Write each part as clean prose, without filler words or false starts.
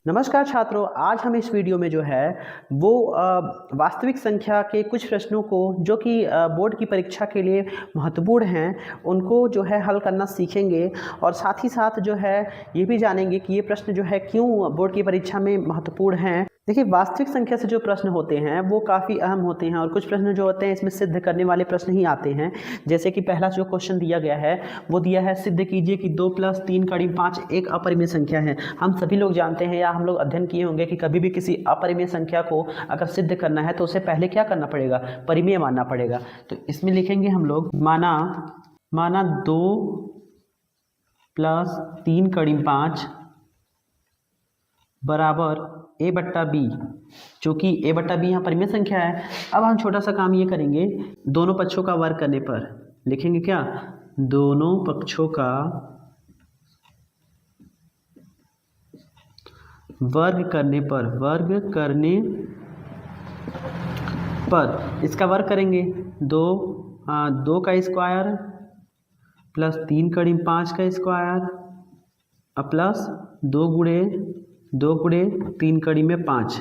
नमस्कार छात्रों, आज हम इस वीडियो में जो है वो वास्तविक संख्या के कुछ प्रश्नों को जो कि बोर्ड की परीक्षा के लिए महत्वपूर्ण हैं उनको जो है हल करना सीखेंगे और साथ ही साथ जो है ये भी जानेंगे कि ये प्रश्न जो है क्यों बोर्ड की परीक्षा में महत्वपूर्ण हैं। देखिए, वास्तविक संख्या से जो प्रश्न होते हैं वो काफ़ी अहम होते हैं और कुछ प्रश्न जो होते हैं इसमें सिद्ध करने वाले प्रश्न ही आते हैं। जैसे कि पहला जो क्वेश्चन दिया गया है वो दिया है, सिद्ध कीजिए कि 2 + 3 = 5 एक अपरिमेय संख्या है। हम सभी लोग जानते हैं या हम लोग अध्ययन किए होंगे कि कभी भी किसी अपरिमेय संख्या को अगर सिद्ध करना है तो उसे पहले क्या करना पड़ेगा, परिमेय मानना पड़ेगा। तो इसमें लिखेंगे हम लोग माना 2 + 3 = 5 बराबर a/b, चूँकि a/b यहाँ परिमेय संख्या है। अब हम छोटा सा काम ये करेंगे, दोनों पक्षों का वर्ग करने पर लिखेंगे क्या, दोनों पक्षों का वर्ग करने पर इसका वर्ग करेंगे। 2 का स्क्वायर प्लस 3 * 5 का स्क्वायर प्लस 2 × 3 = 5।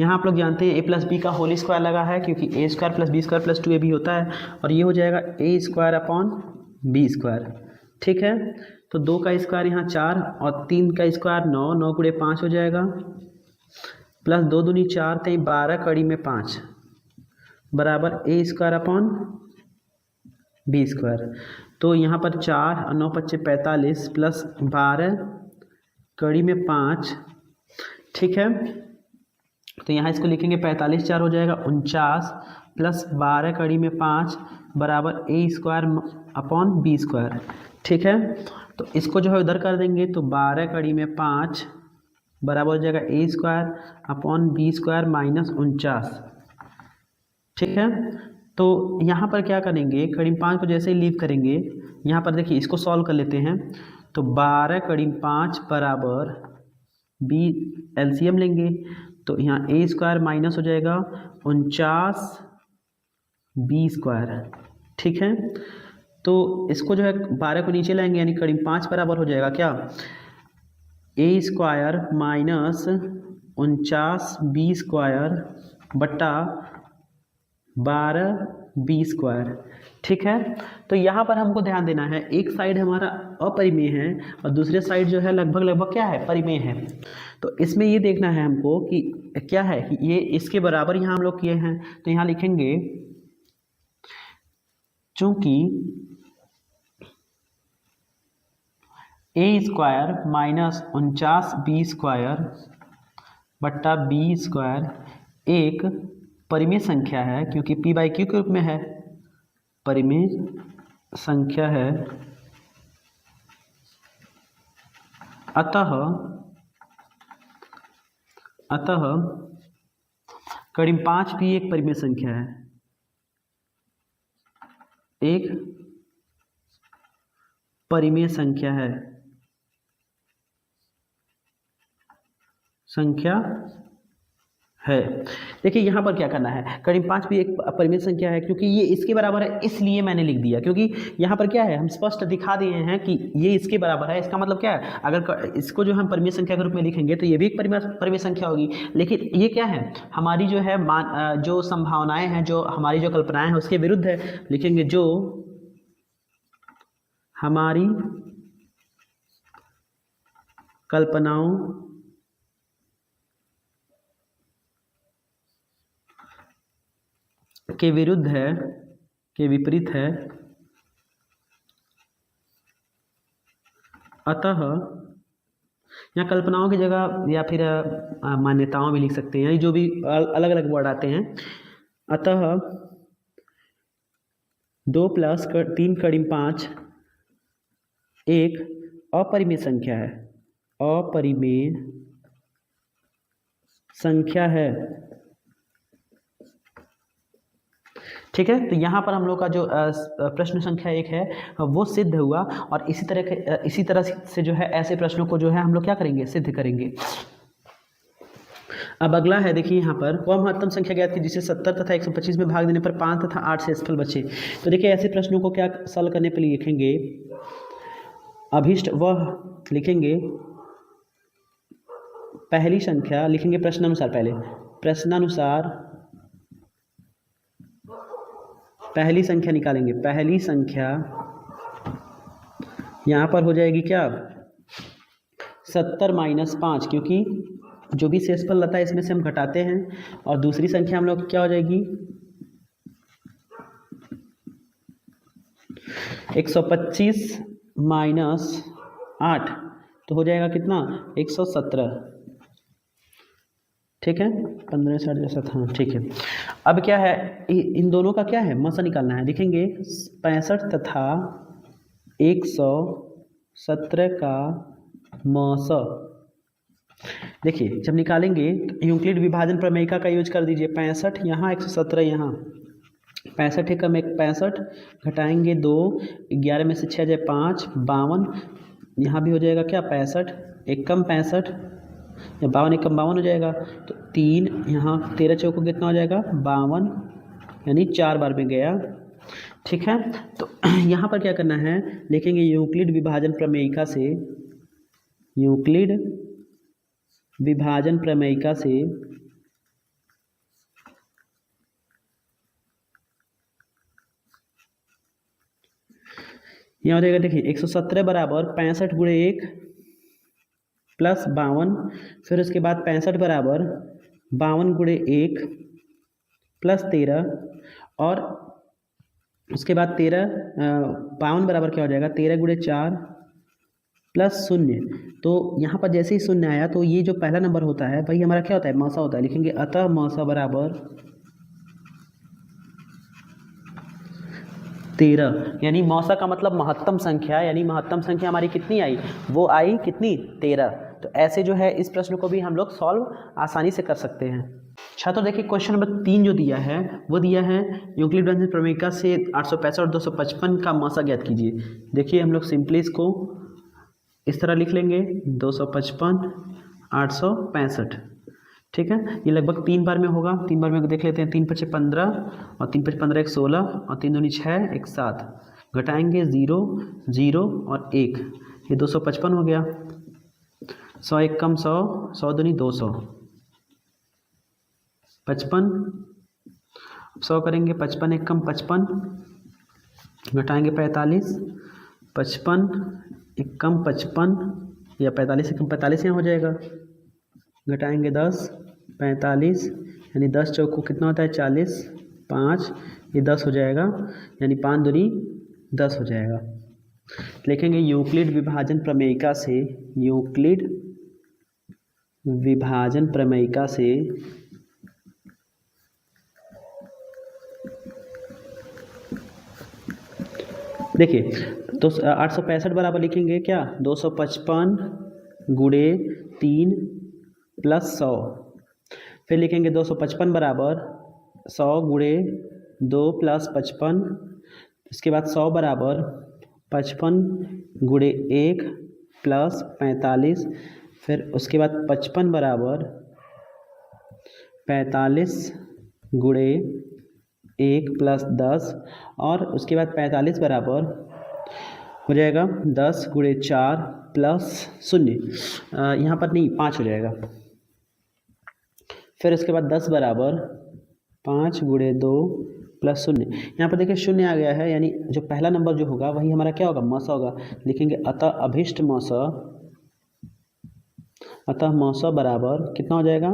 यहाँ आप लोग जानते हैं a + b का होल स्क्वायर लगा है क्योंकि a² + b² + 2ab होता है और ये हो जाएगा a² / b²। ठीक है, तो 2 का स्क्वायर यहाँ 4 और 3 का स्क्वायर 9 × 5 हो जाएगा प्लस 2 दूनी 4 3 12 * 5 बराबर a² / b²। तो यहाँ पर 4 और 9 × 5 = 45 प्लस 12 * 5। ठीक है, तो यहाँ इसको लिखेंगे 45 4 हो जाएगा 49 प्लस 12 * 5 बराबर a² / b²। ठीक है, तो इसको जो है उधर कर देंगे तो 12 * 5 बराबर हो जाएगा a² / b² - 49। ठीक है, तो यहाँ पर क्या करेंगे, * 5 को जैसे ही लीव करेंगे, यहाँ पर देखिए इसको सॉल्व कर लेते हैं। तो 12 * 5 बराबर b, एलसीएम लेंगे तो यहाँ a² माइनस हो जाएगा 49 b²। ठीक है, तो इसको जो है 12 को नीचे लाएंगे यानी * 5 बराबर हो जाएगा क्या, a² - 49 b² बटा 12 b²। ठीक है, तो यहाँ पर हमको ध्यान देना है, एक साइड हमारा अपरिमेय है और दूसरे साइड जो है लगभग क्या है, परिमेय है। तो इसमें ये देखना है हमको कि क्या है, कि ये इसके बराबर यहाँ हम लोग किए हैं। तो यहाँ लिखेंगे चूंकि a² - 49 b² बट्टा b² एक परिमेय संख्या है क्योंकि p/q के रूप में है, परिमेय संख्या है। अतः * 5 भी एक परिमेय संख्या है, एक परिमेय संख्या है। देखिए यहाँ पर क्या करना है, * 5 भी एक परिमेय संख्या है क्योंकि ये इसके बराबर है, इसलिए मैंने लिख दिया। क्योंकि यहाँ पर क्या है, हम स्पष्ट दिखा दिए हैं कि ये इसके बराबर है। इसका मतलब क्या है, अगर इसको जो हम परिमेय संख्या के रूप में लिखेंगे तो ये भी एक परिमेय संख्या होगी। लेकिन ये क्या है, हमारी जो है जो संभावनाएं हैं, जो हमारी जो कल्पनाएं हैं उसके विरुद्ध है। लिखेंगे जो हमारी कल्पनाओं के विरुद्ध है, के विपरीत है। अतः यहाँ कल्पनाओं की जगह या फिर मान्यताओं भी लिख सकते हैं, जो भी अलग अलग वर्ड आते हैं। अतः 2 + 3 * 5 एक अपरिमेय संख्या है, अपरिमेय संख्या है। ठीक है, तो यहाँ पर हम लोग का जो प्रश्न संख्या 1 है वो सिद्ध हुआ और इसी तरह से जो है ऐसे प्रश्नों को जो है हम लोग क्या करेंगे, सिद्ध करेंगे। अब अगला है, देखिए यहाँ पर वह महत्तम संख्या ज्ञात की जिसे 70 तथा 125 में भाग देने पर 5 तथा 8 शेषफल बचे। तो देखिए ऐसे प्रश्नों को क्या सॉल्व करने पर लिखेंगे, अभिष्ट वह लिखेंगे पहली संख्या लिखेंगे प्रश्नानुसार, पहले प्रश्नानुसार पहली संख्या निकालेंगे। पहली संख्या यहाँ पर हो जाएगी क्या 70 - 5, क्योंकि जो भी शेषफल रहता है इसमें से हम घटाते हैं। और दूसरी संख्या हम लोग क्या हो जाएगी 125 - 8, तो हो जाएगा कितना 117। ठीक है, 15 60 7, हाँ ठीक है। अब क्या है, इन दोनों का क्या है मसा निकालना है। लिखेंगे 65 तथा 117 का मसा। देखिए जब निकालेंगे तो यूक्लिड विभाजन प्रमेयिका का यूज कर दीजिए। 65 यहाँ 117 यहाँ, 65 एकम 65 घटाएंगे 2, 11 में से 6 जाए 5, 52, यहाँ भी हो जाएगा क्या 65 एकम 65 या 52 एकम 52 हो जाएगा। तो 3 यहाँ 13 चौको कितना हो जाएगा 52, यानी 4 बार में गया। ठीक है, तो यहाँ पर क्या करना है, लिखेंगे यूक्लिड विभाजन प्रमेयिका से, यूक्लिड विभाजन प्रमेयिका से यहाँ हो जाएगा। देखिए 117 बराबर 65 × 1 प्लस 52, फिर उसके बाद 65 बराबर 52 × 1 प्लस 13, और उसके बाद 52 बराबर क्या हो जाएगा 13 × 4 प्लस 0। तो यहाँ पर जैसे ही 0 आया तो ये जो पहला नंबर होता है वही हमारा क्या होता है मौसा होता है। लिखेंगे अतः मौसा बराबर 13, यानी मौसा का मतलब महत्तम संख्या, यानी महत्तम संख्या हमारी कितनी आई, वो आई कितनी 13। तो ऐसे जो है इस प्रश्न को भी हम लोग सॉल्व आसानी से कर सकते हैं। छात्रों देखिए क्वेश्चन नंबर 3 जो दिया है वो दिया है यूक्लिड विभाजन प्रमेयिका से 865 और 255 का मौसा ज्ञात कीजिए। देखिए हम लोग सिंपली इसको इस तरह लिख लेंगे 255 865। ठीक है, ये लगभग 3 बार में होगा। 3 बार में देख लेते हैं, 3 × 5 = 15 और 3 × 5 = 16 और 3 दूनी 6 1 7, घटाएंगे 0 0 और 1, ये 255 हो गया। 100 1 कम 100, 100 दूनी 200, 55, 100 करेंगे 55 1 कम 55, घटाएंगे 45, 55 1 कम 55 या 45 1 कम 45 यहाँ हो जाएगा, घटाएंगे 10, 45, यानी 10 चौको कितना होता है 40, 5 ये 10 हो जाएगा, यानी 5 दूनी 10 हो जाएगा। लिखेंगे यूक्लिड विभाजन प्रमेयिका से, यूक्लिड विभाजन प्रमेयिका से देखिए तो 865 बराबर लिखेंगे क्या 255 × 3 प्लस 100, फिर लिखेंगे 255 बराबर 100 × 2 प्लस 55, इसके बाद 100 बराबर 55 × 1 प्लस 45, फिर उसके बाद 55 बराबर 45 × 1 प्लस 10, और उसके बाद 45 बराबर हो जाएगा 10 × 4 प्लस 0, यहाँ पर नहीं 5 हो जाएगा। फिर उसके बाद 10 बराबर 5 × 2 प्लस 0, यहाँ पर देखिए 0 आ गया है, यानी जो पहला नंबर जो होगा वही हमारा क्या होगा मौसा होगा। लिखेंगे अतः अभिष्ट मौसा, अतः मौसा बराबर कितना हो जाएगा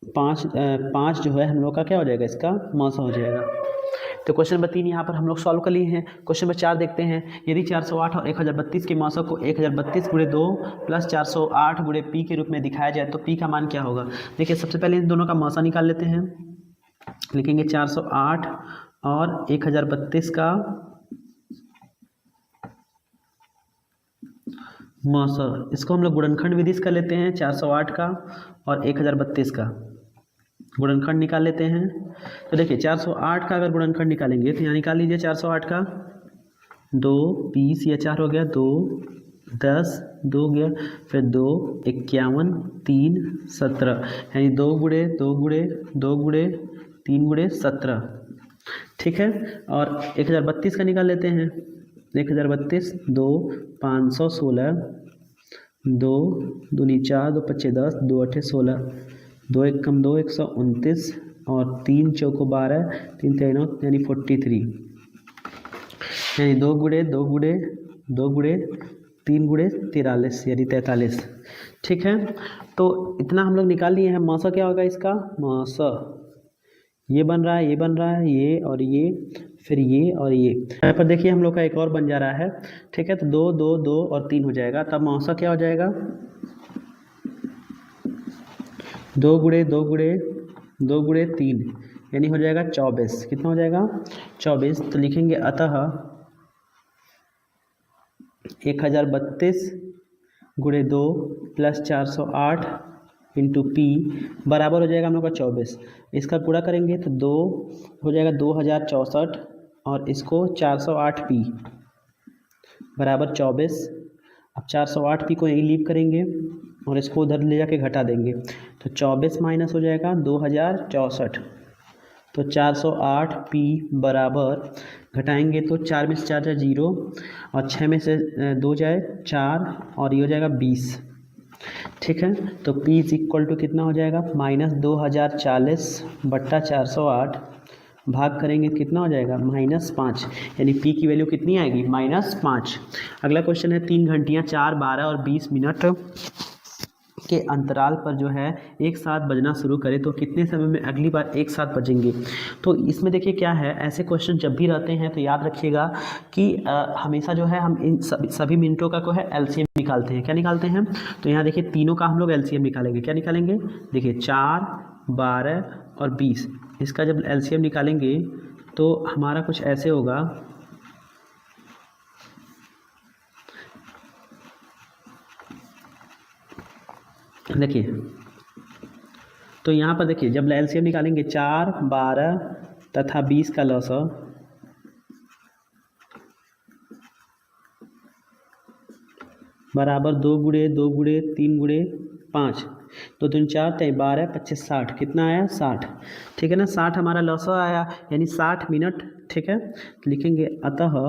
5 जो है हम लोग का क्या हो जाएगा इसका मौसा हो जाएगा। तो क्वेश्चन नंबर 3 यहाँ पर हम लोग सॉल्व कर लिए हैं। क्वेश्चन नंबर 4 देखते हैं, यदि 408 और 1032 के मौसा को 1032 × 2 प्लस 408 × p के रूप में दिखाया जाए तो p का मान क्या होगा। देखिए सबसे पहले इन दोनों का मौसा निकाल लेते हैं। लिखेंगे 408 और 1032 का मौसा, इसको हम लोग गुणनखंड विधि से कर लेते हैं। 408 का और 1032 का गुणनखंड निकाल लेते हैं। तो देखिए 408 का अगर गुणनखंड निकालेंगे तो यहाँ निकाल लीजिए 408 का 2 20 या 4 हो गया, 2 10 2 गया, फिर 2 51 3 17, यानी 2 × 2 × 2 × 3 × 17। ठीक है, और 1032 का निकाल लेते हैं। 1032 2 516 दो दूनी 4, 2 पच्चे 10, 2 अठे 16, 2 एक कम 2, 129 और 3 चौको 12, 3 3 यानी 43, यानी 2 गुड़े 2 गुड़े 2 गुड़े 3 गुड़े 43 यानी 43। ठीक है, तो इतना हम लोग निकाल लिए हैं। मौसा क्या होगा इसका? मौसा ये बन रहा है, ये बन रहा है, ये और ये, फिर ये और ये। यहाँ पर देखिए हम लोग का एक और बन जा रहा है। ठीक है, तो 2 2 2 और 3 हो जाएगा। तब मौसा क्या हो जाएगा? 2 गुड़े 2 गुड़े 2 गुड़े 3 यानी हो जाएगा 24। कितना हो जाएगा? 24। तो लिखेंगे अतः 1032 गुड़े 2 प्लस 408 इंटू पी बराबर हो जाएगा हम लोग का 24। इसका गुणा करेंगे तो 2 हो जाएगा 2064 और इसको 408 पी बराबर 24। अब 408 पी को यहीं लीव करेंगे और इसको उधर ले जाके घटा देंगे तो 24 माइनस हो जाएगा 2064। तो 408 पी बराबर घटाएंगे तो 4 में से 4 जाए 0 और 6 में से 2 जाए 4 और ये हो जाएगा 20। ठीक है, तो P इज इक्वल टू कितना हो जाएगा? माइनस 2040 बट्टा 408 भाग करेंगे कितना हो जाएगा? -5, यानी P की वैल्यू कितनी आएगी? -5। अगला क्वेश्चन है 3 घंटियाँ 4, 12 और 20 मिनट के अंतराल पर जो है एक साथ बजना शुरू करें तो कितने समय में अगली बार एक साथ बजेंगे? तो इसमें देखिए क्या है, ऐसे क्वेश्चन जब भी रहते हैं तो याद रखिएगा कि हमेशा जो है हम इन सभी मिनटों का को है एलसीएम निकालते हैं। क्या निकालते हैं? तो यहाँ देखिए तीनों का हम लोग एलसीएम निकालेंगे। क्या निकालेंगे? देखिए 4, 12 और 20, इसका जब एलसीएम निकालेंगे तो हमारा कुछ ऐसे होगा। देखिए तो यहाँ पर देखिए जब एलसीएम निकालेंगे 4, 12 तथा 20 का लॉसा बराबर 2 गुड़े 2 गुड़े 3 गुड़े 5, 2 3 4 3 12 25 60। कितना आया? 60। ठीक है ना, 60 हमारा लॉसा आया यानी 60 मिनट। ठीक है, लिखेंगे अतः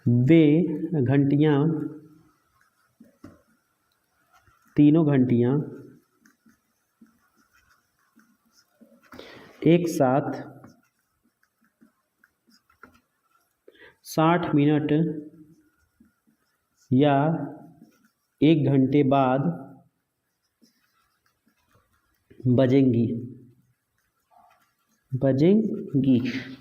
वे घंटियाँ तीनों घंटियाँ एक साथ 60 मिनट या 1 घंटे बाद बजेंगी।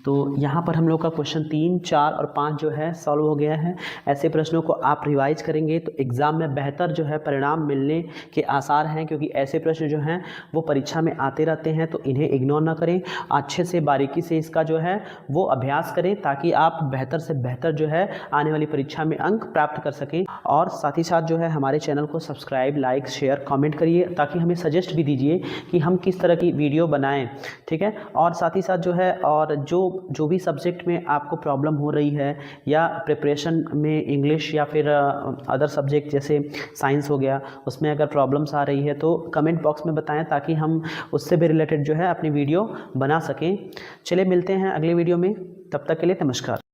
तो यहाँ पर हम लोग का क्वेश्चन 3, 4 और 5 जो है सॉल्व हो गया है। ऐसे प्रश्नों को आप रिवाइज करेंगे तो एग्ज़ाम में बेहतर जो है परिणाम मिलने के आसार हैं, क्योंकि ऐसे प्रश्न जो हैं वो परीक्षा में आते रहते हैं। तो इन्हें इग्नोर ना करें, अच्छे से बारीकी से इसका जो है वो अभ्यास करें ताकि आप बेहतर से बेहतर जो है आने वाली परीक्षा में अंक प्राप्त कर सकें। और साथ ही साथ जो है हमारे चैनल को सब्सक्राइब, लाइक, शेयर, कमेंट करिए ताकि हमें सजेस्ट भी दीजिए कि हम किस तरह की वीडियो बनाएं। ठीक है, और साथ ही साथ जो है और जो भी सब्जेक्ट में आपको प्रॉब्लम हो रही है या प्रिपरेशन में इंग्लिश या फिर अदर सब्जेक्ट जैसे साइंस हो गया, उसमें अगर प्रॉब्लम्स आ रही है तो कमेंट बॉक्स में बताएं ताकि हम उससे भी रिलेटेड जो है अपनी वीडियो बना सकें। चलिए मिलते हैं अगले वीडियो में, तब तक के लिए नमस्कार।